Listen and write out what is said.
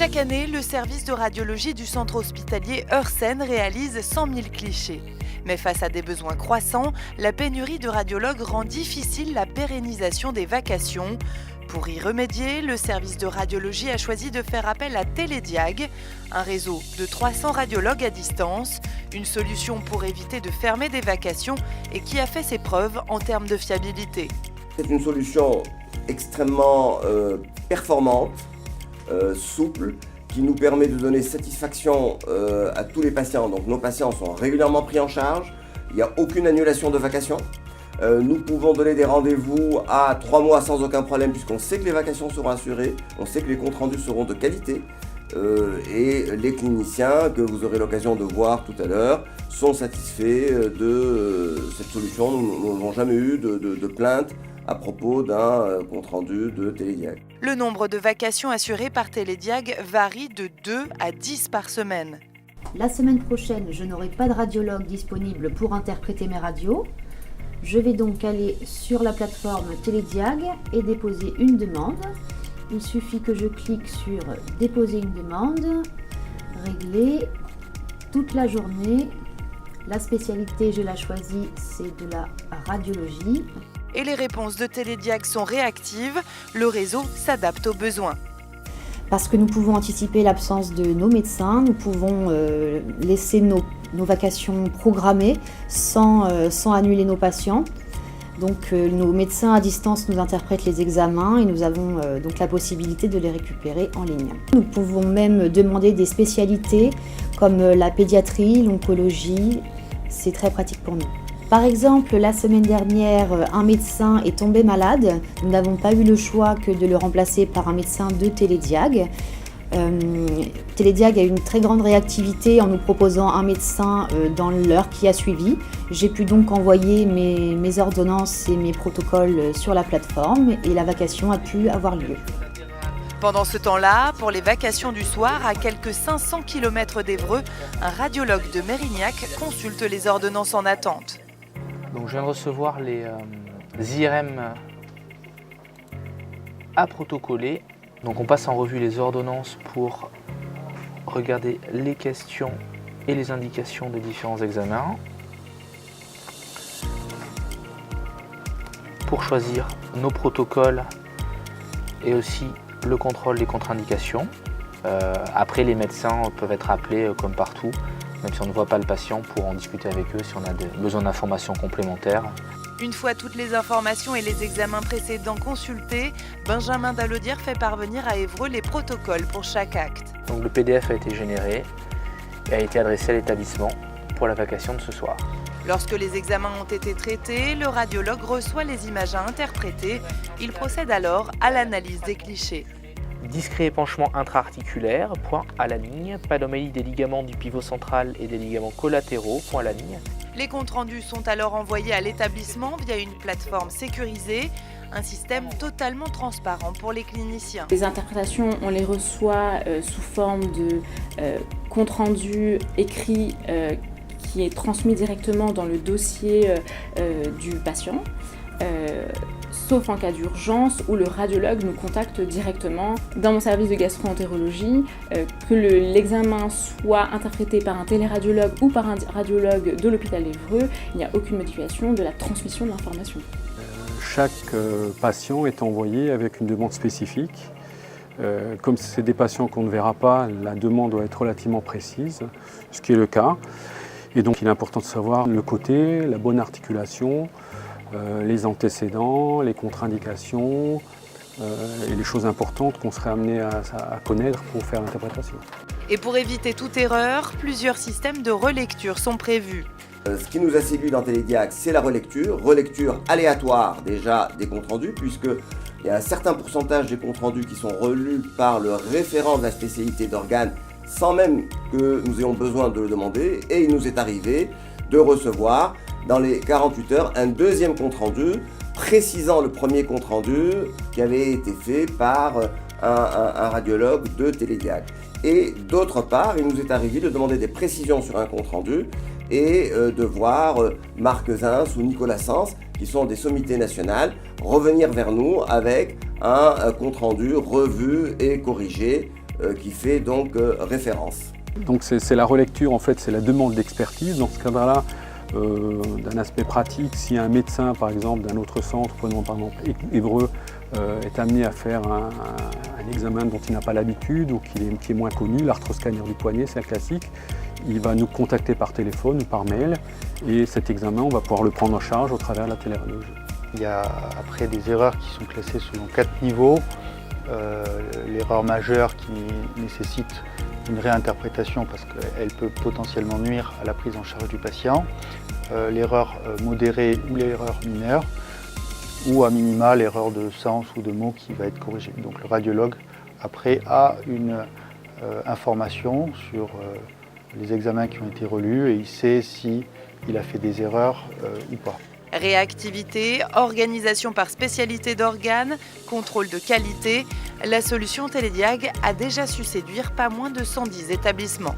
Chaque année, le service de radiologie du centre hospitalier Heursen réalise 100 000 clichés. Mais face à des besoins croissants, la pénurie de radiologues rend difficile la pérennisation des vacations. Pour y remédier, le service de radiologie a choisi de faire appel à Télédiag, un réseau de 300 radiologues à distance, une solution pour éviter de fermer des vacations et qui a fait ses preuves en termes de fiabilité. C'est une solution extrêmement performante, souple, qui nous permet de donner satisfaction à tous les patients. Donc nos patients sont régulièrement pris en charge, il n'y a aucune annulation de vacations. Nous pouvons donner des rendez-vous à 3 mois sans aucun problème puisqu'on sait que les vacations seront assurées, on sait que les comptes rendus seront de qualité et les cliniciens que vous aurez l'occasion de voir tout à l'heure sont satisfaits de cette solution. Nous n'avons jamais eu de plainte à propos d'un compte rendu de Télédiag. Le nombre de vacations assurées par Télédiag varie de 2 à 10 par semaine. La semaine prochaine, je n'aurai pas de radiologue disponible pour interpréter mes radios. Je vais donc aller sur la plateforme Télédiag et déposer une demande. Il suffit que je clique sur « Déposer une demande »,« Régler » toute la journée. La spécialité, je la choisis, c'est de la radiologie. Et les réponses de Télédiag sont réactives, le réseau s'adapte aux besoins. Parce que nous pouvons anticiper l'absence de nos médecins, nous pouvons laisser nos vacations programmées sans annuler nos patients. Donc nos médecins à distance nous interprètent les examens et nous avons donc la possibilité de les récupérer en ligne. Nous pouvons même demander des spécialités comme la pédiatrie, l'oncologie, c'est très pratique pour nous. Par exemple, la semaine dernière, un médecin est tombé malade. Nous n'avons pas eu le choix que de le remplacer par un médecin de Télédiag. Télédiag a une très grande réactivité en nous proposant un médecin dans l'heure qui a suivi. J'ai pu donc envoyer mes ordonnances et mes protocoles sur la plateforme et la vacation a pu avoir lieu. Pendant ce temps-là, pour les vacations du soir, à quelques 500 km d'Évreux, un radiologue de Mérignac consulte les ordonnances en attente. Donc je viens de recevoir les IRM à protocoler. Donc on passe en revue les ordonnances pour regarder les questions et les indications des différents examens. Pour choisir nos protocoles et aussi le contrôle des contre-indications. Après, les médecins peuvent être appelés comme partout, même si on ne voit pas le patient, pour en discuter avec eux si on a besoin d'informations complémentaires. Une fois toutes les informations et les examens précédents consultés, Benjamin Dallaudière fait parvenir à Évreux les protocoles pour chaque acte. Donc le PDF a été généré et a été adressé à l'établissement pour la vacation de ce soir. Lorsque les examens ont été traités, le radiologue reçoit les images à interpréter. Il procède alors à l'analyse des clichés. Discret épanchement intra-articulaire, point à la ligne. Panomélie des ligaments du pivot central et des ligaments collatéraux, point à la ligne. Les comptes rendus sont alors envoyés à l'établissement via une plateforme sécurisée, un système totalement transparent pour les cliniciens. Les interprétations, on les reçoit sous forme de compte rendu écrit qui est transmis directement dans le dossier du patient. Sauf en cas d'urgence où le radiologue nous contacte directement. Dans mon service de gastro-entérologie, que l'examen soit interprété par un téléradiologue ou par un radiologue de l'hôpital d'Évreux, il n'y a aucune modification de la transmission de l'information. Chaque patient est envoyé avec une demande spécifique. Comme c'est des patients qu'on ne verra pas, la demande doit être relativement précise, ce qui est le cas. Et donc il est important de savoir le côté, la bonne articulation, les antécédents, les contre-indications et les choses importantes qu'on serait amené à connaître pour faire l'interprétation. Et pour éviter toute erreur, plusieurs systèmes de relecture sont prévus. Ce qui nous a séduit dans Télédiag, c'est la relecture aléatoire déjà des comptes rendus, puisqu'il y a un certain pourcentage des comptes rendus qui sont relus par le référent de la spécialité d'organes sans même que nous ayons besoin de le demander, et il nous est arrivé de recevoir dans les 48 heures un deuxième compte rendu précisant le premier compte rendu qui avait été fait par un radiologue de Télédiag. Et d'autre part, il nous est arrivé de demander des précisions sur un compte rendu et de voir Marc Zins ou Nicolas Sens, qui sont des sommités nationales, revenir vers nous avec un compte rendu revu et corrigé qui fait donc référence. Donc c'est la relecture, en fait, c'est la demande d'expertise. Dans ce cadre-là, d'un aspect pratique, si un médecin, par exemple, d'un autre centre, prenons par exemple Évreux, est amené à faire un examen dont il n'a pas l'habitude ou qui est moins connu, l'arthroscanner du poignet, c'est un classique, il va nous contacter par téléphone ou par mail et cet examen, on va pouvoir le prendre en charge au travers de la téléradiologie. Il y a après des erreurs qui sont classées selon 4 niveaux. L'erreur majeure qui nécessite une réinterprétation parce qu'elle peut potentiellement nuire à la prise en charge du patient, l'erreur modérée ou l'erreur mineure, ou à minima l'erreur de sens ou de mots qui va être corrigée. Donc le radiologue après a une information sur les examens qui ont été relus et il sait si il a fait des erreurs ou pas. Réactivité, organisation par spécialité d'organes, contrôle de qualité, la solution Télédiag a déjà su séduire pas moins de 110 établissements.